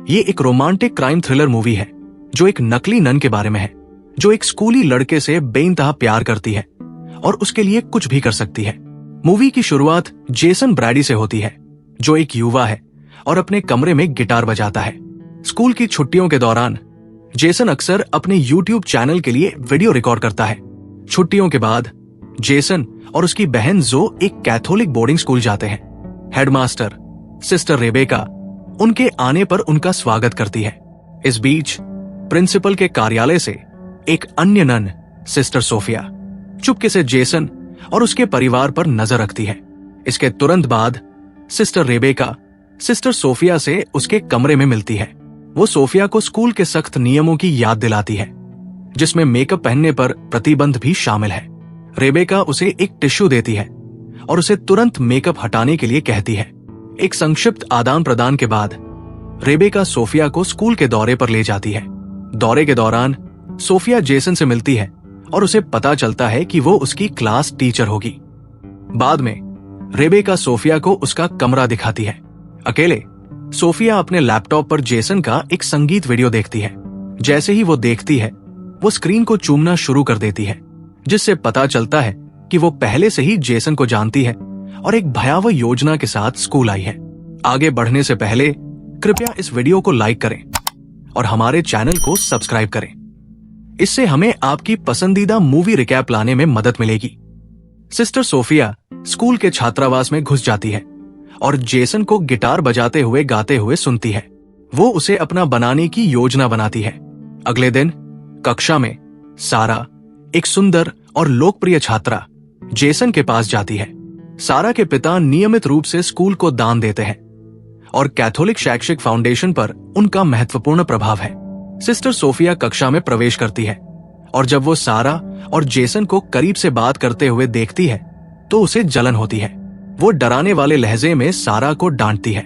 ये एक romantic crime thriller movie है जो एक नकली नन के बारे में है जो एक स्कूली लड़के से बेइंतहा प्यार करती है और उसके लिए कुछ भी कर सकती है। मूवी की शुरुआत जेसन ब्रैडी से होती है जो एक युवा है और अपने कमरे में गिटार बजाता है। स्कूल की छुट्टियों के दौरान जेसन अक्सर अपने YouTube चैनल के लिए वीडियो रिकॉर्ड करता है। छुट्टियों के बाद जेसन और उसकी बहन जो एक कैथोलिक बोर्डिंग स्कूल जाते हैं। हेडमास्टर सिस्टर रेबेका उनके आने पर उनका स्वागत करती है। इस बीच प्रिंसिपल के कार्यालय से एक अन्य नन सिस्टर सोफिया चुपके से जेसन और उसके परिवार पर नजर रखती है। इसके तुरंत बाद सिस्टर रेबेका सिस्टर सोफिया से उसके कमरे में मिलती है। वो सोफिया को स्कूल के सख्त नियमों की याद दिलाती है जिसमें मेकअप पहनने पर प्रतिबंध भी शामिल है। रेबेका उसे एक टिश्यू देती है और उसे तुरंत मेकअप हटाने के लिए कहती है। एक संक्षिप्त आदान प्रदान के बाद रेबेका सोफिया को स्कूल के दौरे पर ले जाती है। दौरे के दौरान सोफिया जेसन से मिलती है और उसे पता चलता है कि वो उसकी क्लास टीचर होगी। बाद में रेबेका सोफिया को उसका कमरा दिखाती है। अकेले सोफिया अपने लैपटॉप पर जेसन का एक संगीत वीडियो देखती है। जैसे ही वो देखती है वो स्क्रीन को चूमना शुरू कर देती है जिससे पता चलता है कि वो पहले से ही जेसन को जानती है और एक भयावह योजना के साथ स्कूल आई है। आगे बढ़ने से पहले कृपया इस वीडियो को लाइक करें और हमारे चैनल को सब्सक्राइब करें। इससे हमें आपकी पसंदीदा मूवी रिकैप लाने में मदद मिलेगी। सिस्टर सोफिया स्कूल के छात्रावास में घुस जाती है और जेसन को गिटार बजाते हुए गाते हुए सुनती है। वो उसे अपना बनाने की योजना बनाती है। अगले दिन कक्षा में सारा एक सुंदर और लोकप्रिय छात्रा जेसन के पास जाती है। सारा के पिता नियमित रूप से स्कूल को दान देते हैं और कैथोलिक शैक्षिक फाउंडेशन पर उनका महत्वपूर्ण प्रभाव है। सिस्टर सोफिया कक्षा में प्रवेश करती है और जब वो सारा और जेसन को करीब से बात करते हुए देखती है तो उसे जलन होती है। वो डराने वाले लहजे में सारा को डांटती है।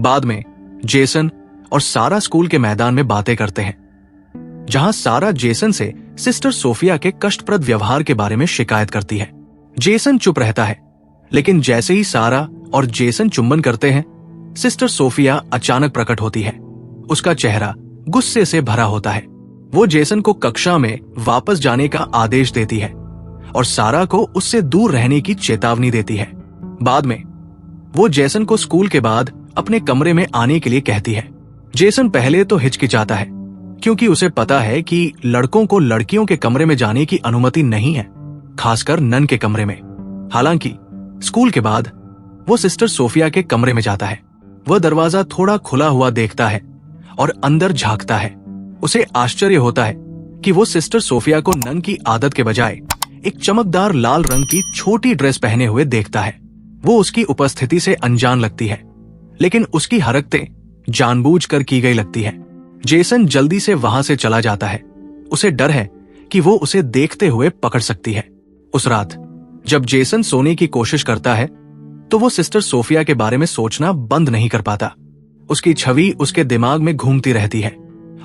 बाद में जेसन और सारा स्कूल के मैदान में बातें करते हैं जहां सारा जेसन से सिस्टर सोफिया के कष्टप्रद व्यवहार के बारे में शिकायत करती है। जेसन चुप रहता है लेकिन जैसे ही सारा और जेसन चुंबन करते हैं सिस्टर सोफिया अचानक प्रकट होती है। उसका चेहरा गुस्से से भरा होता है। वो जेसन को कक्षा में वापस जाने का आदेश देती है और सारा को उससे दूर रहने की चेतावनी देती है। बाद में वो जेसन को स्कूल के बाद अपने कमरे में आने के लिए कहती है। जेसन पहले तो हिचकिचाता है क्योंकि उसे पता है कि लड़कों को लड़कियों के कमरे में जाने की अनुमति नहीं है, खासकर नन के कमरे में। हालांकि स्कूल के बाद वो सिस्टर सोफिया के कमरे में जाता है। वह दरवाजा थोड़ा खुला हुआ देखता है और अंदर झांकता है। उसे आश्चर्य होता है कि वो सिस्टर सोफिया को नन की आदत के बजाय एक चमकदार लाल रंग की छोटी ड्रेस पहने हुए देखता है। वो उसकी उपस्थिति से अनजान लगती है लेकिन उसकी हरकतें जानबूझकर की गई लगती है। जेसन जल्दी से वहां से चला जाता है। उसे डर है कि वो उसे देखते हुए पकड़ सकती है। उस रात जब जेसन सोने की कोशिश करता है तो वो सिस्टर सोफिया के बारे में सोचना बंद नहीं कर पाता। उसकी छवि उसके दिमाग में घूमती रहती है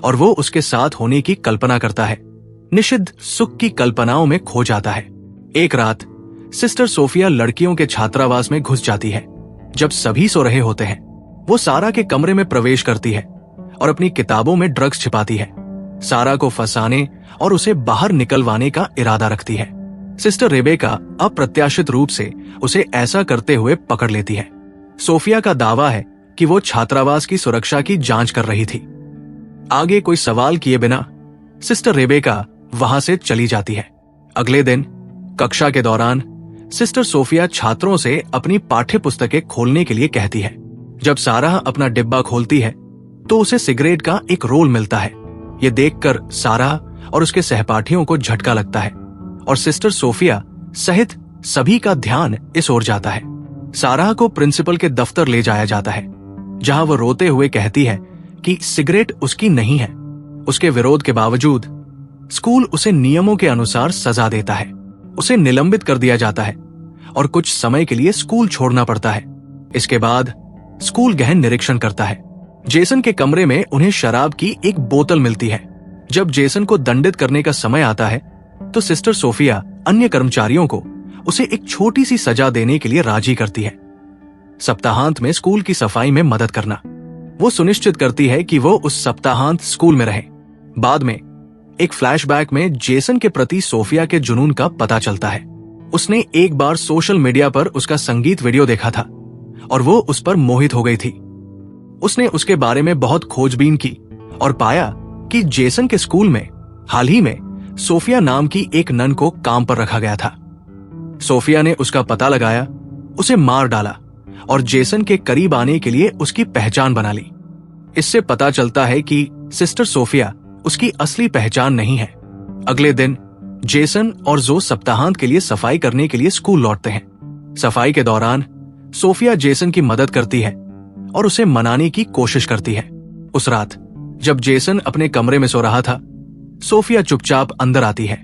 और वो उसके साथ होने की कल्पना करता है। निषिद्ध सुख की कल्पनाओं में खो जाता है। एक रात सिस्टर सोफिया लड़कियों के छात्रावास में घुस जाती है। जब सभी सो रहे होते हैं वो सारा के कमरे में प्रवेश करती है और अपनी किताबों में ड्रग्स छिपाती है। सारा को फंसाने और उसे बाहर निकलवाने का इरादा रखती है। सिस्टर रेबेका अप्रत्याशित रूप से उसे ऐसा करते हुए पकड़ लेती है। सोफिया का दावा है कि वो छात्रावास की सुरक्षा की जांच कर रही थी। आगे कोई सवाल किए बिना सिस्टर रेबेका वहां से चली जाती है। अगले दिन कक्षा के दौरान सिस्टर सोफिया छात्रों से अपनी पाठ्य पुस्तकें खोलने के लिए कहती है। जब सारा अपना डिब्बा खोलती है तो उसे सिगरेट का एक रोल मिलता है। ये देखकर सारा और उसके सहपाठियों को झटका लगता है और सिस्टर सोफिया सहित सभी का ध्यान इस ओर जाता है। सारा को प्रिंसिपल के दफ्तर ले जाया जाता है जहां वो रोते हुए कहती है कि सिगरेट उसकी नहीं है। उसके विरोध के बावजूद स्कूल उसे नियमों के अनुसार सजा देता है। उसे निलंबित कर दिया जाता है और कुछ समय के लिए स्कूल छोड़ना पड़ता है। इसके बाद स्कूल गहन निरीक्षण करता है। जेसन के कमरे में उन्हें शराब की एक बोतल मिलती है। जब जेसन को दंडित करने का समय आता है तो सिस्टर सोफिया अन्य कर्मचारियों को उसे एक छोटी सी सजा देने के लिए राजी करती है। सप्ताहांत में स्कूल की सफाई में मदद करना। वो सुनिश्चित करती है कि वो उस सप्ताहांत स्कूल में रहे। बाद में एक फ्लैशबैक में जेसन के प्रति सोफिया के जुनून का पता चलता है। उसने एक बार सोशल मीडिया पर उसका संगीत वीडियो देखा था और वो उस पर मोहित हो गई थी। उसने उसके बारे में बहुत खोजबीन की और पाया कि जेसन के स्कूल में हाल ही में सोफिया नाम की एक नन को काम पर रखा गया था। सोफिया ने उसका पता लगाया, उसे मार डाला और जेसन के करीब आने के लिए उसकी पहचान बना ली। इससे पता चलता है कि सिस्टर सोफिया उसकी असली पहचान नहीं है। अगले दिन जेसन और जो सप्ताहांत के लिए सफाई करने के लिए स्कूल लौटते हैं। सफाई के दौरान सोफिया जेसन की मदद करती है और उसे मनाने की कोशिश करती है। उस रात जब जेसन अपने कमरे में सो रहा था, सोफिया चुपचाप अंदर आती है,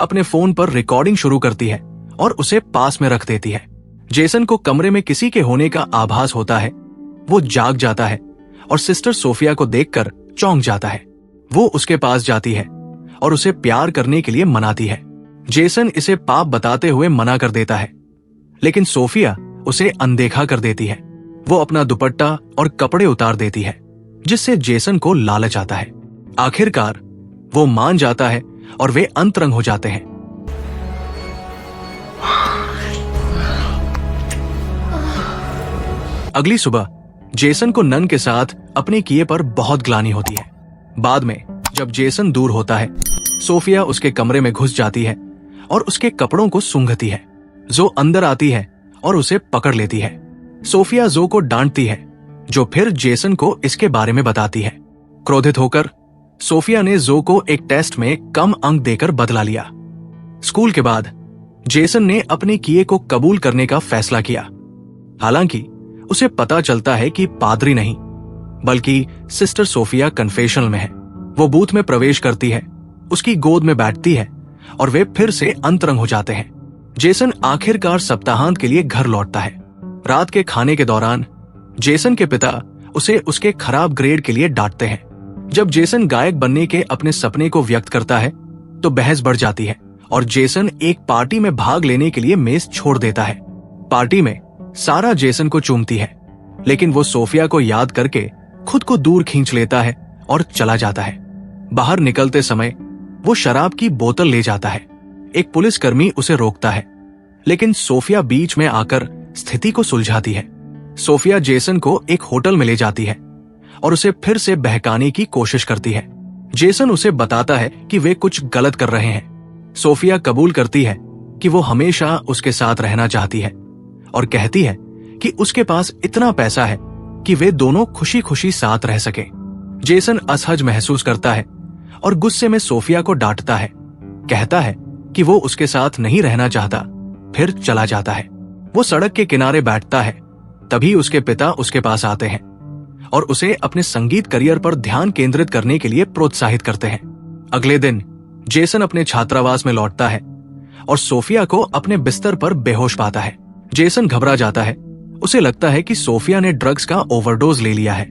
अपने फोन पर रिकॉर्डिंग शुरू करती है और उसे पास में रख देती है। जेसन को कमरे में किसी के होने का आभास होता है। वो जाग जाता है और सिस्टर सोफिया को देखकर चौंक जाता है। वो उसके पास जाती है और उसे प्यार करने के लिए मनाती है। जेसन इसे पाप बताते हुए मना कर देता है, लेकिन सोफिया उसे अनदेखा कर देती है। वो अपना दुपट्टा और कपड़े उतार देती है, जिससे जेसन को लालच आता है। आखिरकार वो मान जाता है और वे अंतरंग हो जाते हैं। अगली सुबह जेसन को नन के साथ अपने किए पर बहुत ग्लानि होती है। बाद में जब जेसन दूर होता है, सोफिया उसके कमरे में घुस जाती है और उसके कपड़ों को सूंघती है। जो अंदर आती है और उसे पकड़ लेती है। सोफिया जो को डांटती है, जो फिर जेसन को इसके बारे में बताती है। क्रोधित होकर सोफिया ने जो को एक टेस्ट में कम अंक देकर बदला लिया। स्कूल के बाद जेसन ने अपने किए को कबूल करने का फैसला किया। हालांकि उसे पता चलता है कि पादरी नहीं बल्कि सिस्टर सोफिया कन्फेशनल में है। वो बूथ में प्रवेश करती है, उसकी गोद में बैठती है और वे फिर से अंतरंग हो जाते हैं। जेसन आखिरकार सप्ताहांत के लिए घर लौटता है। रात के खाने के दौरान जेसन के पिता उसे उसके खराब ग्रेड के लिए डांटते हैं। जब जेसन गायक बनने के अपने सपने को व्यक्त करता है तो बहस बढ़ जाती है और जेसन एक पार्टी में भाग लेने के लिए मेज छोड़ देता है। पार्टी में सारा जेसन को चूमती है, लेकिन वो सोफिया को याद करके खुद को दूर खींच लेता है और चला जाता है। बाहर निकलते समय वो शराब की बोतल ले जाता है। एक पुलिसकर्मी उसे रोकता है, लेकिन सोफिया बीच में आकर स्थिति को सुलझाती है। सोफिया जेसन को एक होटल में ले जाती है और उसे फिर से बहकाने की कोशिश करती है। जेसन उसे बताता है कि वे कुछ गलत कर रहे हैं। सोफिया कबूल करती है कि वो हमेशा उसके साथ रहना चाहती है और कहती है कि उसके पास इतना पैसा है कि वे दोनों खुशी खुशी साथ रह सके। जेसन असहज महसूस करता है और गुस्से में सोफिया को डांटता है। कहता है कि वो उसके साथ नहीं रहना चाहता, फिर चला जाता है। वो सड़क के किनारे बैठता है। तभी उसके पिता उसके पास आते हैं और उसे अपने संगीत करियर पर ध्यान केंद्रित करने के लिए प्रोत्साहित करते हैं। अगले दिन जेसन अपने छात्रावास में लौटता है और सोफिया को अपने बिस्तर पर बेहोश पाता है। जेसन घबरा जाता है। उसे लगता है कि सोफिया ने ड्रग्स का ओवरडोज ले लिया है,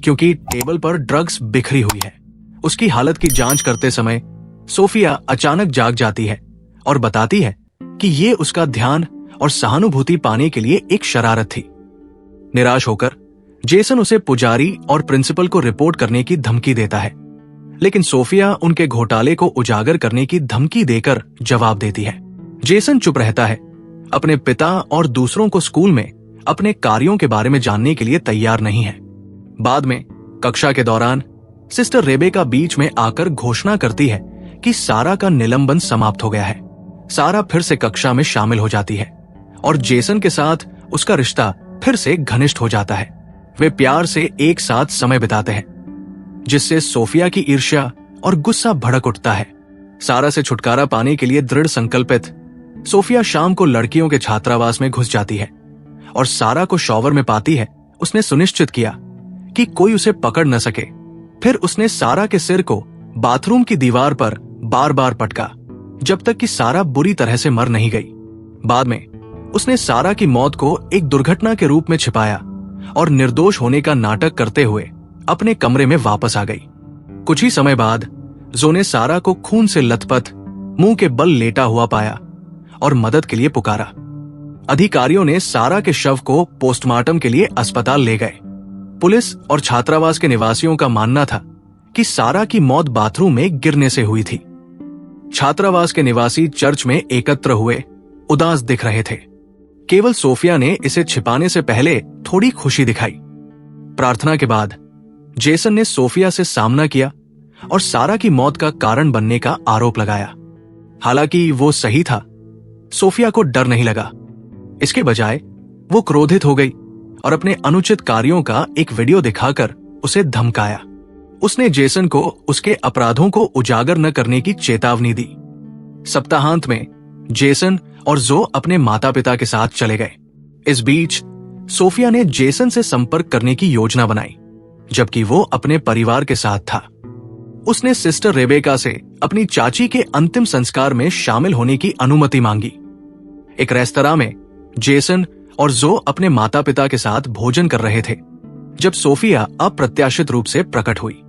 क्योंकि टेबल पर ड्रग्स बिखरी हुई है। उसकी हालत की जांच करते समय सोफिया अचानक जाग जाती है और बताती है कि ये उसका ध्यान और सहानुभूति पाने के लिए एक शरारत थी। निराश होकर जेसन उसे पुजारी और प्रिंसिपल को रिपोर्ट करने की धमकी देता है, लेकिन सोफिया उनके घोटाले को उजागर करने की धमकी देकर जवाब देती है। जेसन चुप रहता है। अपने पिता और दूसरों को स्कूल में अपने कार्यों के बारे में जानने के लिए तैयार नहीं है। बाद में कक्षा के दौरान सिस्टर रेबेका बीच में आकर घोषणा करती है कि सारा का निलंबन समाप्त हो गया है। सारा फिर से कक्षा में शामिल हो जाती है और जेसन के साथ उसका रिश्ता फिर से घनिष्ठ हो जाता है। वे प्यार से एक साथ समय बिताते हैं, जिससे सोफिया की ईर्ष्या और गुस्सा भड़क उठता है। सारा से छुटकारा पाने के लिए दृढ़ संकल्पित सोफिया शाम को लड़कियों के छात्रावास में घुस जाती है और सारा को शॉवर में पाती है। उसने सुनिश्चित किया कि कोई उसे पकड़ न सके। फिर उसने सारा के सिर को बाथरूम की दीवार पर बार बार पटका, जब तक कि सारा बुरी तरह से मर नहीं गई। बाद में उसने सारा की मौत को एक दुर्घटना के रूप में छिपाया और निर्दोष होने का नाटक करते हुए अपने कमरे में वापस आ गई। कुछ ही समय बाद जो ने सारा को खून से लथपथ मुंह के बल लेटा हुआ पाया और मदद के लिए पुकारा। अधिकारियों ने सारा के शव को पोस्टमार्टम के लिए अस्पताल ले गए। पुलिस और छात्रावास के निवासियों का मानना था कि सारा की मौत बाथरूम में गिरने से हुई थी। छात्रावास के निवासी चर्च में एकत्र हुए, उदास दिख रहे थे। केवल सोफिया ने इसे छिपाने से पहले थोड़ी खुशी दिखाई। प्रार्थना के बाद जेसन ने सोफिया से सामना किया और सारा की मौत का कारण बनने का आरोप लगाया। हालांकि वो सही था, सोफिया को डर नहीं लगा। इसके बजाय वो क्रोधित हो गई और अपने अनुचित कार्यों का एक वीडियो दिखाकर उसे धमकाया। उसने जेसन को उसके अपराधों को उजागर न करने की चेतावनी दी। सप्ताहांत में जेसन और जो अपने माता पिता के साथ चले गए। इस बीच सोफिया ने जेसन से संपर्क करने की योजना बनाई, जबकि वो अपने परिवार के साथ था। उसने सिस्टर रेबेका से अपनी चाची के अंतिम संस्कार में शामिल होने की अनुमति मांगी। एक रेस्तरां में जेसन और जो अपने माता पिता के साथ भोजन कर रहे थे जब सोफिया अप्रत्याशित रूप से प्रकट हुई।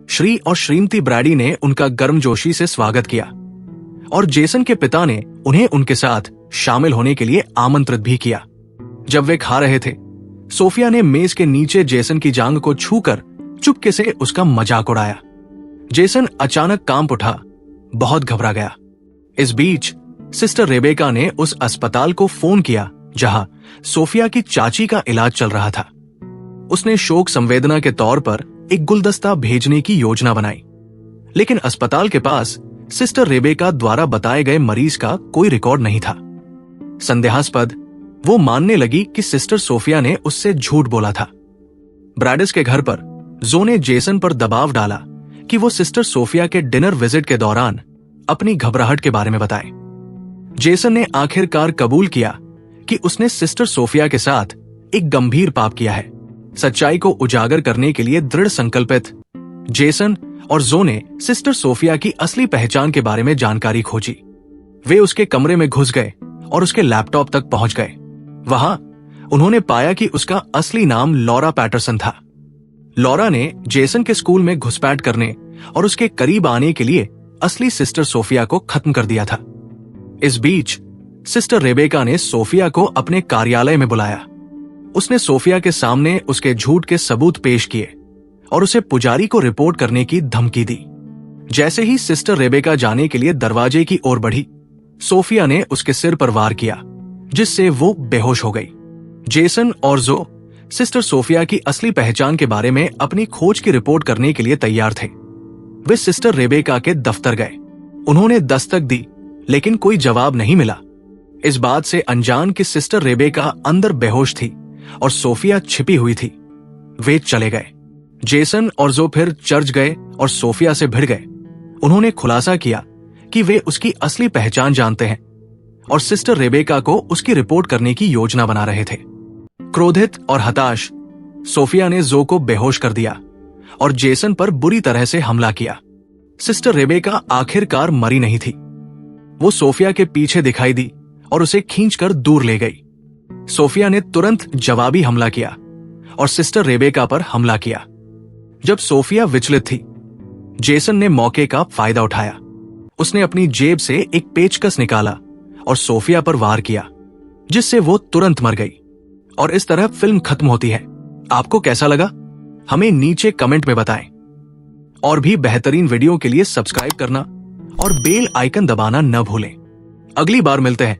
श्री और श्रीमती ब्रैडी ने उनका गर्मजोशी से स्वागत किया और जेसन के पिता ने उन्हें उनके साथ शामिल होने के लिए आमंत्रित भी किया। जब वे खा रहे थे, सोफिया ने मेज के नीचे जेसन की जांघ को छूकर चुपके से उसका मजाक उड़ाया। जेसन अचानक कांप उठा, बहुत घबरा गया। इस बीच सिस्टर रेबेका ने उस अस्पताल को फोन किया जहां सोफिया की चाची का इलाज चल रहा था। उसने शोक संवेदना के तौर पर एक गुलदस्ता भेजने की योजना बनाई, लेकिन अस्पताल के पास सिस्टर रेबेका द्वारा बताए गए मरीज का कोई रिकॉर्ड नहीं था। संदेहास्पद वो मानने लगी कि सिस्टर सोफिया ने उससे झूठ बोला था। ब्रैडिस के घर पर जो ने जेसन पर दबाव डाला कि वो सिस्टर सोफिया के डिनर विजिट के दौरान अपनी घबराहट के बारे में बताए। जेसन ने आखिरकार कबूल किया कि उसने सिस्टर सोफिया के साथ एक गंभीर पाप किया है। सच्चाई को उजागर करने के लिए दृढ़ संकल्पित जेसन और जो ने सिस्टर सोफिया की असली पहचान के बारे में जानकारी खोजी। वे उसके कमरे में घुस गए और उसके लैपटॉप तक पहुंच गए। वहां उन्होंने पाया कि उसका असली नाम लॉरा पैटरसन था। लॉरा ने जेसन के स्कूल में घुसपैठ करने और उसके करीब आने के लिए असली सिस्टर सोफिया को खत्म कर दिया था। इस बीच सिस्टर रेबेका ने सोफिया को अपने कार्यालय में बुलाया। उसने सोफिया के सामने उसके झूठ के सबूत पेश किए और उसे पुजारी को रिपोर्ट करने की धमकी दी। जैसे ही सिस्टर रेबेका जाने के लिए दरवाजे की ओर बढ़ी, सोफिया ने उसके सिर पर वार किया, जिससे वो बेहोश हो गई। जेसन और जो सिस्टर सोफिया की असली पहचान के बारे में अपनी खोज की रिपोर्ट करने के लिए तैयार थे। वे सिस्टर रेबेका के दफ्तर गए। उन्होंने दस्तक दी, लेकिन कोई जवाब नहीं मिला। इस बात से अनजान कि सिस्टर रेबेका अंदर बेहोश थी और सोफिया छिपी हुई थी, वे चले गए। जेसन और जो फिर चर्च गए और सोफिया से भिड़ गए। उन्होंने खुलासा किया कि वे उसकी असली पहचान जानते हैं और सिस्टर रेबेका को उसकी रिपोर्ट करने की योजना बना रहे थे। क्रोधित और हताश, सोफिया ने जो को बेहोश कर दिया और जेसन पर बुरी तरह से हमला किया। सिस्टर रेबेका आखिरकार मरी नहीं थी। वो सोफिया के पीछे दिखाई दी और उसे खींचकर दूर ले गई। सोफिया ने तुरंत जवाबी हमला किया और सिस्टर रेबेका पर हमला किया। जब सोफिया विचलित थी, जेसन ने मौके का फायदा उठाया। उसने अपनी जेब से एक पेचकस निकाला और सोफिया पर वार किया, जिससे वो तुरंत मर गई। और इस तरह फिल्म खत्म होती है। आपको कैसा लगा? हमें नीचे कमेंट में बताएं। और भी बेहतरीन वीडियो के लिए सब्सक्राइब करना और बेल आइकन दबाना न भूलें। अगली बार मिलते हैं।